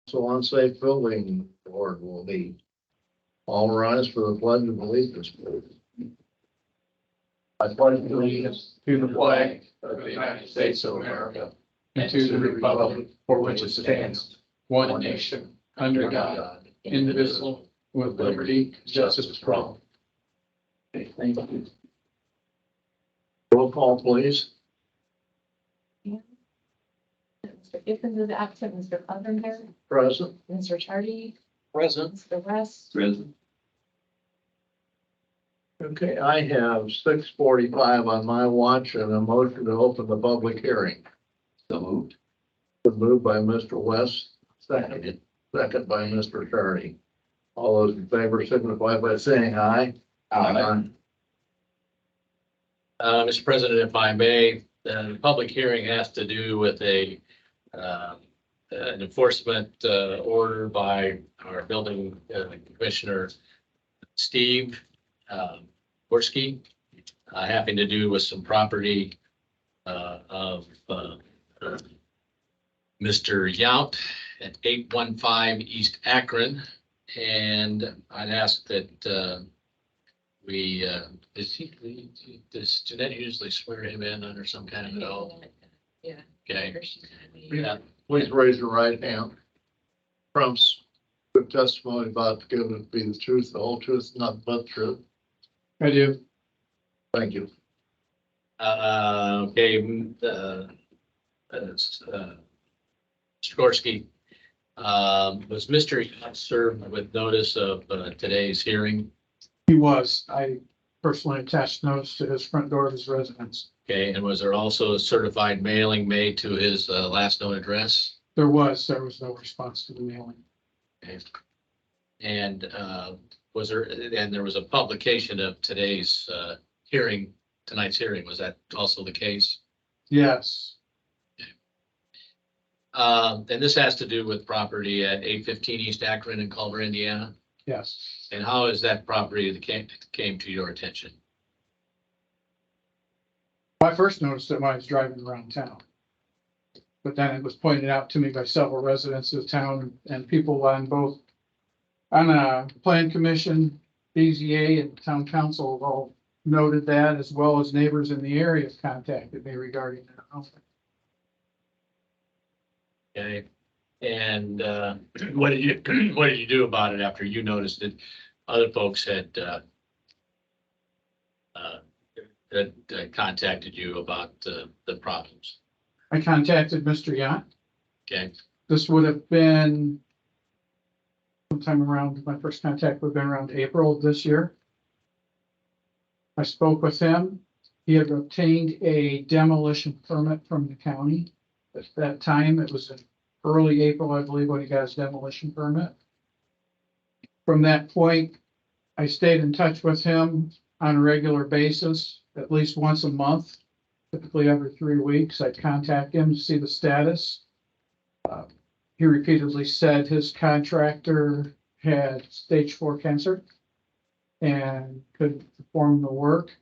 So Unsafe Building Board will meet. All rise for the pledge of allegiance, please. I pledge allegiance to the flag of the United States of America and to the republic for which it stands, one nation, under God, indivisible, with liberty and justice for all. Okay, thank you. Roll call, please. Mr. Givens is absent, Mr. Clevenger, Present. Mr. Chardy, Present. Mr. West. Present. Okay, I have 6:45 on my watch and a motion to open the public hearing. So moved. Moved by Mr. West, second by Mr. Chardy. All those in favor signify by saying aye. Mr. President, if I may, the public hearing has to do with an enforcement order by our building commissioner, Steve Gorski, having to do with some property of Mr. Yount at 815 East Akron. And I'd ask that does Jeanette usually swear him in under some kind of an oath? Yeah. Okay. Yeah. Please raise your right hand. Promise good testimony about to give it be the truth, the whole truth, nothing but the truth. I do. Thank you. Okay, Skorsky, was Mr. Yount served with notice of today's hearing? He was. I personally attached notice to his front door of his residence. Okay, and was there also a certified mailing made to his last known address? There was no response to the mailing. Okay. And there was a publication of today's hearing, tonight's hearing. Was that also the case? Yes. And this has to do with property at 815 East Akron in Culver, Indiana. Yes. And how is that property that came to your attention? I first noticed it when I was driving around town. But then it was pointed out to me by several residents of town and people on both plan commission, BZA and town council have all noted that, as well as neighbors in the area have contacted me regarding their home. Okay. And what did you do about it after you noticed that other folks had contacted you about the problems? I contacted Mr. Yount. Okay. This would have been sometime around, my first contact would have been around April of this year. I spoke with him. He had obtained a demolition permit from the county. At that time, it was in early April, I believe, when he got his demolition permit. From that point, I stayed in touch with him on a regular basis, at least once a month, typically every 3 weeks. I'd contact him to see the status. He repeatedly said his contractor had stage 4 cancer and couldn't perform the work.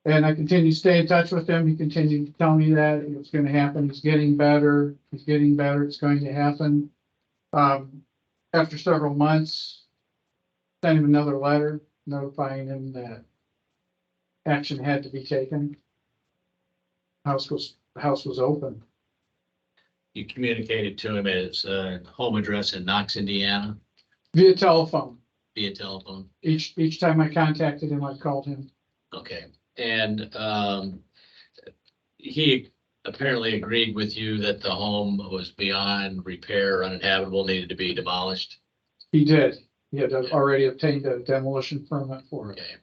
And I continued to stay in touch with him. He continued to tell me that it was going to happen. He's getting better. He's getting better. It's going to happen. After several months, sent him another letter notifying him that action had to be taken. The house was open. You communicated to him his home address in Knox, Indiana, Via telephone. via telephone. Each time I contacted him, I called him. Okay. And he apparently agreed with you that the home was beyond repair, uninhabitable, needed to be demolished. He did. He had already obtained a demolition permit for it. Okay.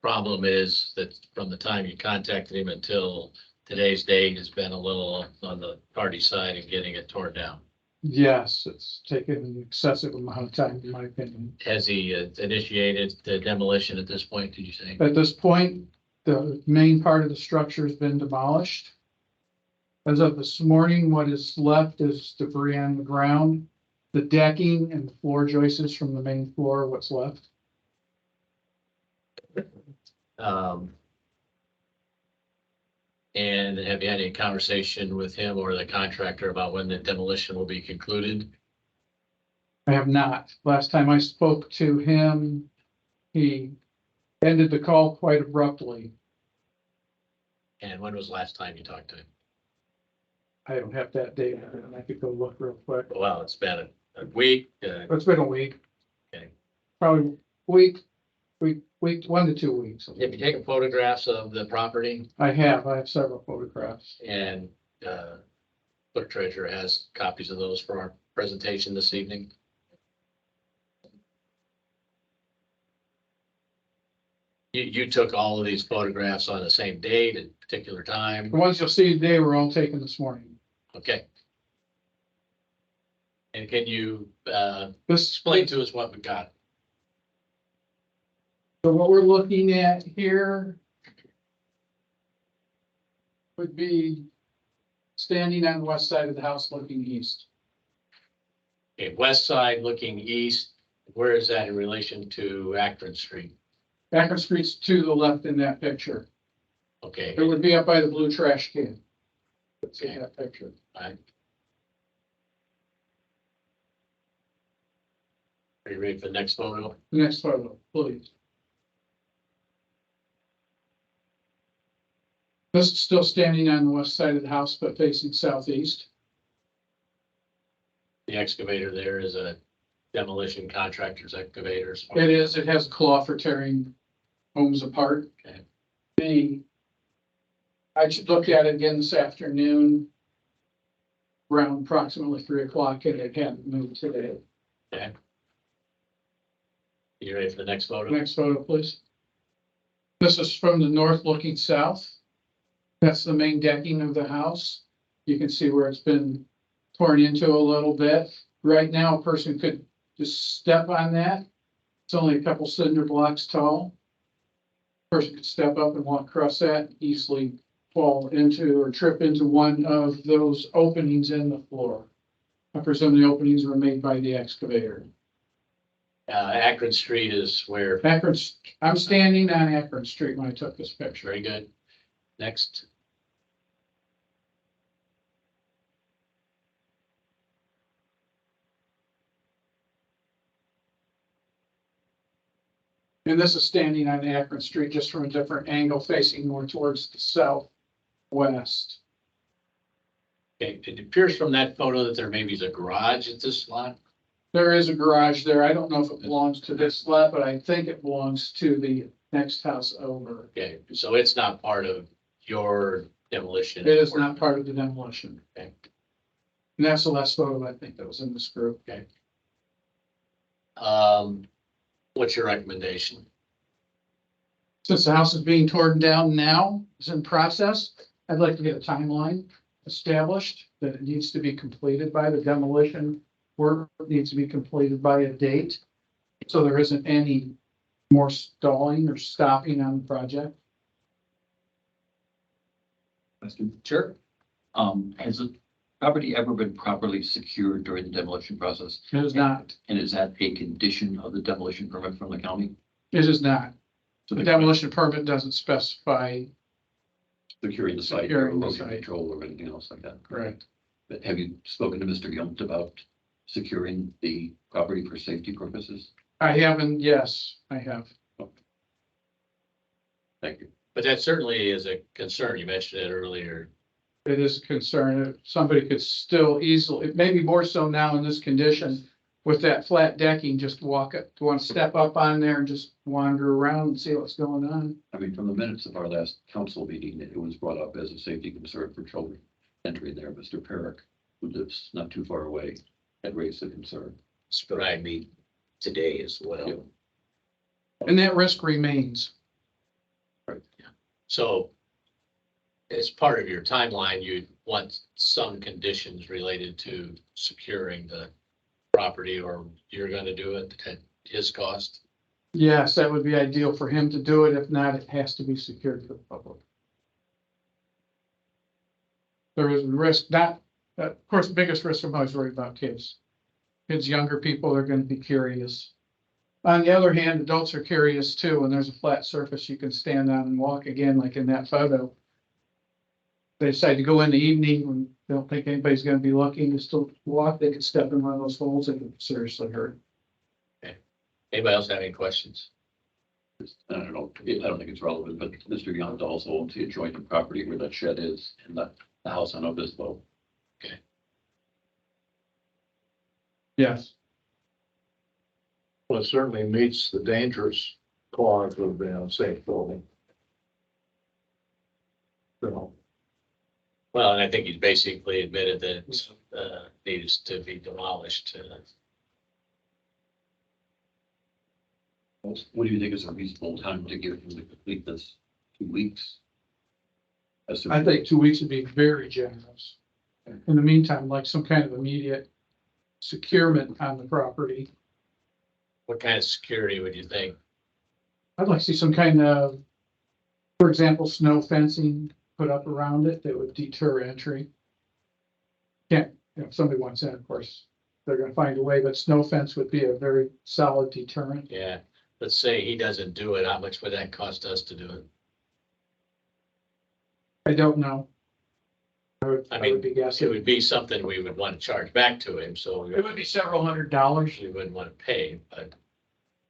Problem is that from the time you contacted him until today's date has been a little on the party side of getting it torn down. Yes, it's taken an excessive amount of time, in my opinion. Has he initiated the demolition at this point, did you say? At this point, the main part of the structure has been demolished. As of this morning, what is left is debris on the ground, the decking and the floor joists from the main floor, what's left. And have you had any conversation with him or the contractor about when the demolition will be concluded? I have not. Last time I spoke to him, he ended the call quite abruptly. And when was the last time you talked to him? I don't have that data, and I could go look real quick. Well, it's been a week. It's been a week. Okay. Probably week, 1 to 2 weeks. Have you taken photographs of the property? I have several photographs. And clerk treasurer has copies of those for our presentation this evening. You took all of these photographs on the same date at a particular time? The ones you'll see today were all taken this morning. Okay. And can you This, explain to us what we got? so what we're looking at here would be standing on the west side of the house looking east. Okay, west side looking east, where is that in relation to Akron Street? Akron Street's to the left in that picture. Okay, It would be up by the blue trash can. That's in that picture. are you ready for the next photo? Next photo, please. This is still standing on the west side of the house, but facing southeast. The excavator there is a demolition contractor's excavators. It is, it has a claw for tearing homes apart. Okay. I should look at it again this afternoon. Around approximately 3 o'clock, and it hadn't moved today. Okay. You ready for the next photo? Next photo, please. This is from the north looking south. That's the main decking of the house. You can see where it's been torn into a little bit. Right now, a person could just step on that. It's only a couple cinder blocks tall. Person could step up and walk across that, easily fall into or trip into one of those openings in the floor. I presume the openings were made by the excavator. Akron Street is where, Akron, I'm standing on Akron Street when I took this picture. very good. Next. And this is standing on Akron Street, just from a different angle, facing more towards the southwest. Okay, it appears from that photo that there maybe is a garage at this lot. There is a garage there. I don't know if it belongs to this lot, but I think it belongs to the next house over. Okay, so it's not part of your demolition. It is not part of the demolition. Okay. And that's the last photo I think that was in this group. Okay. What's your recommendation? Since the house is being torn down now, it's in process, I'd like to get a timeline established that it needs to be completed by. The demolition work needs to be completed by a date. So there isn't any more stalling or stopping on the project. Question. Sure. Has the property ever been properly secured during the demolition process? It is not. And is that a condition of the demolition permit from the county? It is not. So The demolition permit doesn't specify. securing the site or Securing the erosion site. control or anything else like that? Correct. But have you spoken to Mr. Yount about securing the property for safety purposes? I haven't, yes, I have. Thank you. But that certainly is a concern. You mentioned it earlier. It is a concern. Somebody could still easily, maybe more so now in this condition, with that flat decking, just walk up, want to step up on there and just wander around and see what's going on. I mean, from the minutes of our last council meeting, it was brought up as a safety concern for children entering there. Mr. Perrick, who lives not too far away, had raised the concern. Right. Me today as well. Yeah. And that risk remains. So as part of your timeline, you'd want some conditions related to securing the property, or you're going to do it at his cost? Yes, that would be ideal for him to do it. If not, it has to be secured for the public. There is risk, not, of course, the biggest risk I'm always worried about kids. Kids, younger people are going to be curious. On the other hand, adults are curious too, and there's a flat surface you can stand on and walk again, like in that photo. they decide to go in the evening when they don't think anybody's gonna be looking to still walk, they could step in one of those holes and get seriously hurt. Anybody else have any questions? I don't know, I don't think it's relevant, but Mr. Yount also owns the adjoining property where that shed is and the house on Obispo. Yes. Well, it certainly meets the dangerous clause of the unsafe building. So, Well, and I think he's basically admitted that it needs to be demolished. What do you think is a reasonable time to give him to complete this? 2 weeks? I think 2 weeks would be very generous. In the meantime, like some kind of immediate securement on the property. What kind of security would you think? I'd like to see some kind of, for example, snow fencing put up around it that would deter entry. Can't, if somebody wants in, of course, they're gonna find a way, but snow fence would be a very solid deterrent. Yeah, let's say he doesn't do it, how much would that cost us to do it? I don't know. I I mean, would be it guessing. would be something we would want to charge back to him, so It would be several $100s. we wouldn't want to pay, but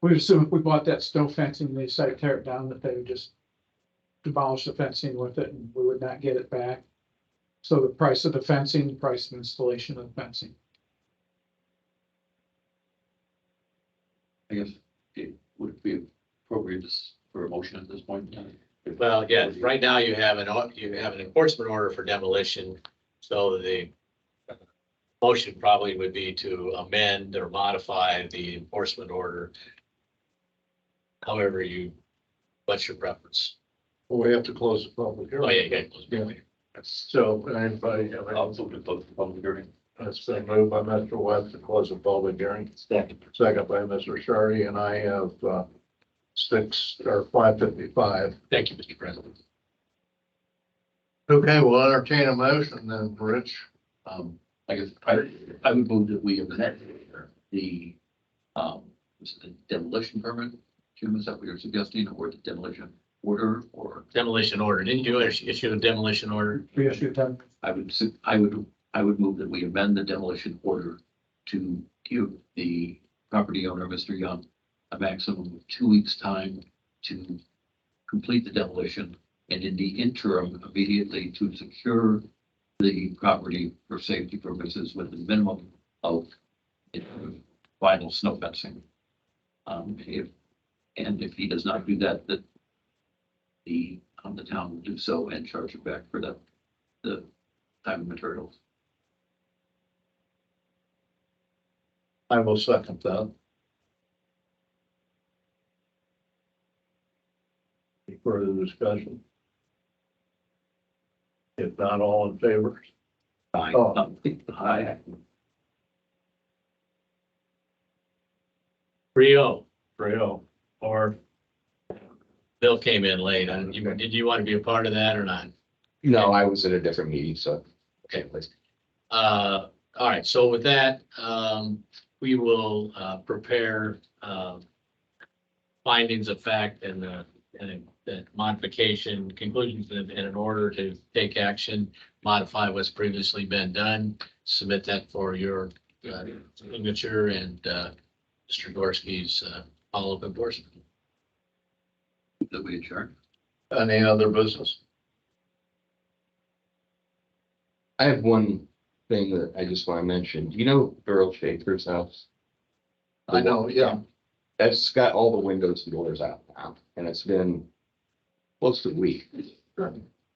We'd assume if we bought that snow fencing, and they decided to tear it down, that they would just demolish the fencing with it and we would not get it back. So the price of the fencing, the price of installation of the fencing. I guess it would be appropriate for a motion at this point. well, yeah, right now you have an enforcement order for demolition, so the motion probably would be to amend or modify the enforcement order. However what's your preference? well, we have to close the public hearing. Oh, yeah, you got to close the Yeah. meeting. So, anybody, have any- I'll move to close the public hearing. it's been moved by Mr. Webb to close the public hearing. Second by Mr. Shardy, and I have, 5:55. Thank you, Mr. President. Okay, we'll entertain a motion then, Rich. I guess I would move that we amend the, was it the demolition permit? Jim, is that what you're suggesting, or the demolition order, or Demolition order. Didn't you issue a demolition order? We issued them. I would move that we amend the demolition order to give the property owner, Mr. Yount, a maximum of 2 weeks' time to complete the demolition, and in the interim, immediately to secure the property for safety purposes with a minimum of vinyl snow fencing. If he does not do that, that the town will do so and charge it back for the time and materials. I will second that. Any further discussion? If not, all in favor? Oh. Aye. 3-0. 3-0. Or Bill came in late. Did you want to be a part of that or not? No, I was at a different meeting, so. Okay. All right, so with that, we will prepare findings of fact and the modification conclusions in an order to take action, modify what's previously been done, submit that for your signature and Mr. Gorski's follow-up endorsement. That we adjourn. any other business? I have one thing that I just want to mention. Do you know Earl Schaefer's house? I know, yeah. It's got all the windows and doors out now, and it's been close to a week.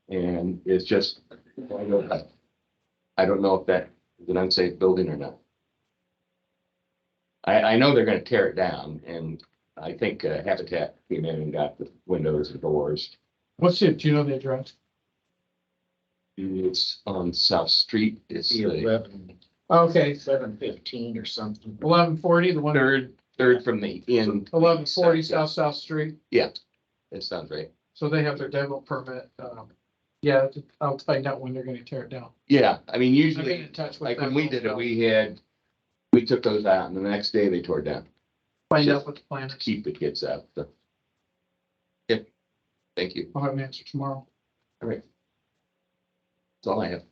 And it's just, I don't know if that is an unsafe building or not. I know they're gonna tear it down, and I think Habitat came in and got the windows and doors. What's it, do you know the address? It's on South Street. It's the Okay, 7:15 or something. 1140, the one, third from the end. 1140 South Street. Yeah, that sounds right. So they have their demo permit. Yeah, I'll find out when they're gonna tear it down. Yeah, I mean, I'll get usually, in touch with like them. when we did it, we took those out, and the next day they tore it down. Find out what the plan To is. keep the kids out. So. Yep. Thank you. I'll have an answer tomorrow. All right. That's all I have.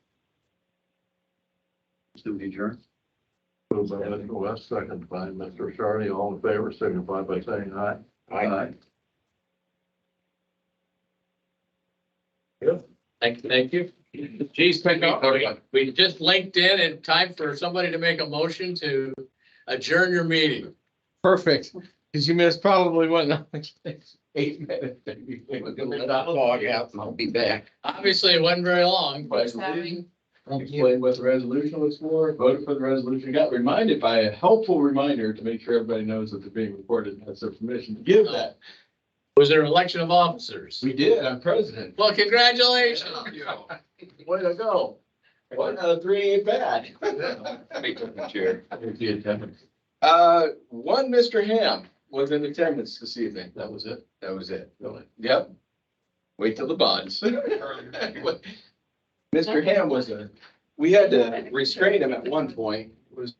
Do we adjourn? Moved by Mr. West, second by Mr. Shardy, all in favor, signify by saying aye. Thank you. Geez, we just linked in and time for somebody to make a motion to adjourn your meeting. Perfect, because you missed probably what, 8 minutes. We're gonna let that dog out and I'll be back. Obviously, it wasn't very long, but Explain what the resolution was for, voted for the resolution, got reminded by a helpful reminder to make sure everybody knows that they're being recorded and has their permission to give that. was there an election of officers? We did, I'm president. Well, congratulations. Way to go. 1 out of 3 ain't bad. Chair. The attendance. One Mr. Ham was in attendance this evening. That was it. That was it. Really? Yep. Wait till the bonds. Mr. Ham was we had to restrain him at one point. Was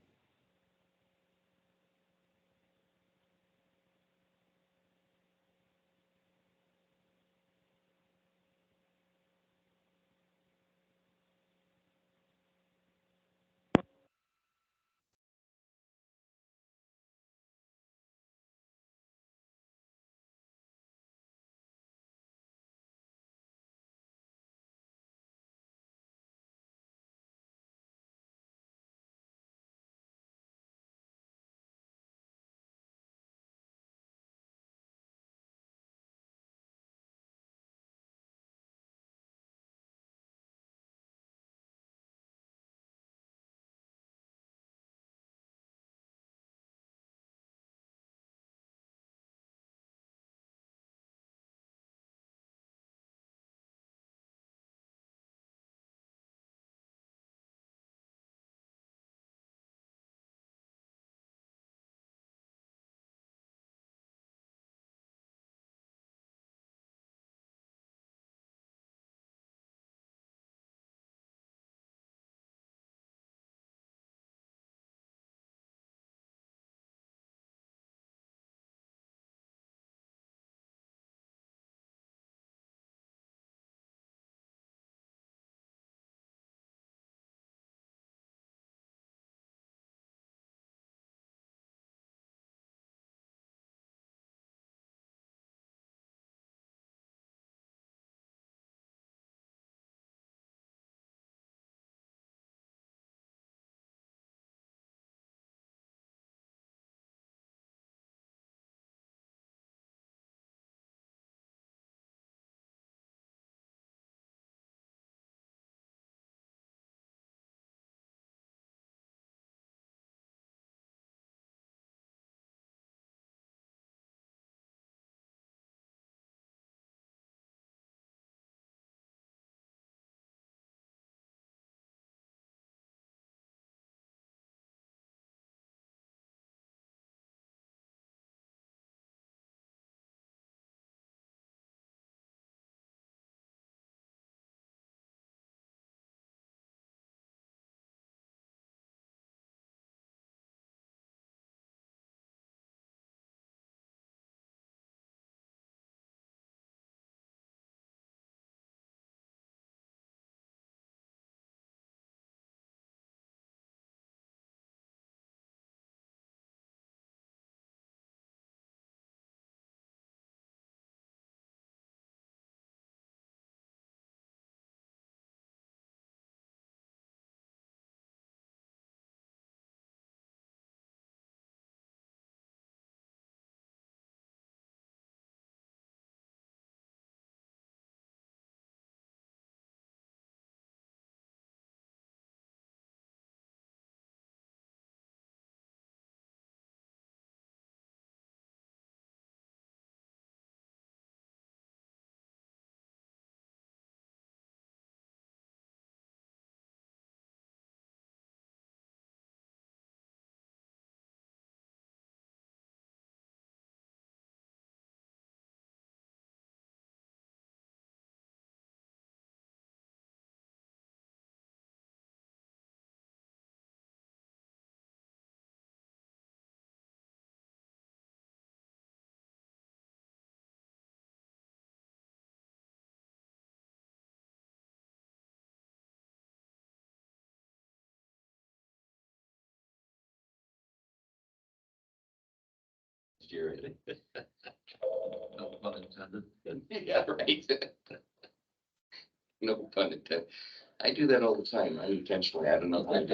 next year. No pun intended. Yeah, right. No pun intended. I do that all the time. I intentionally add another.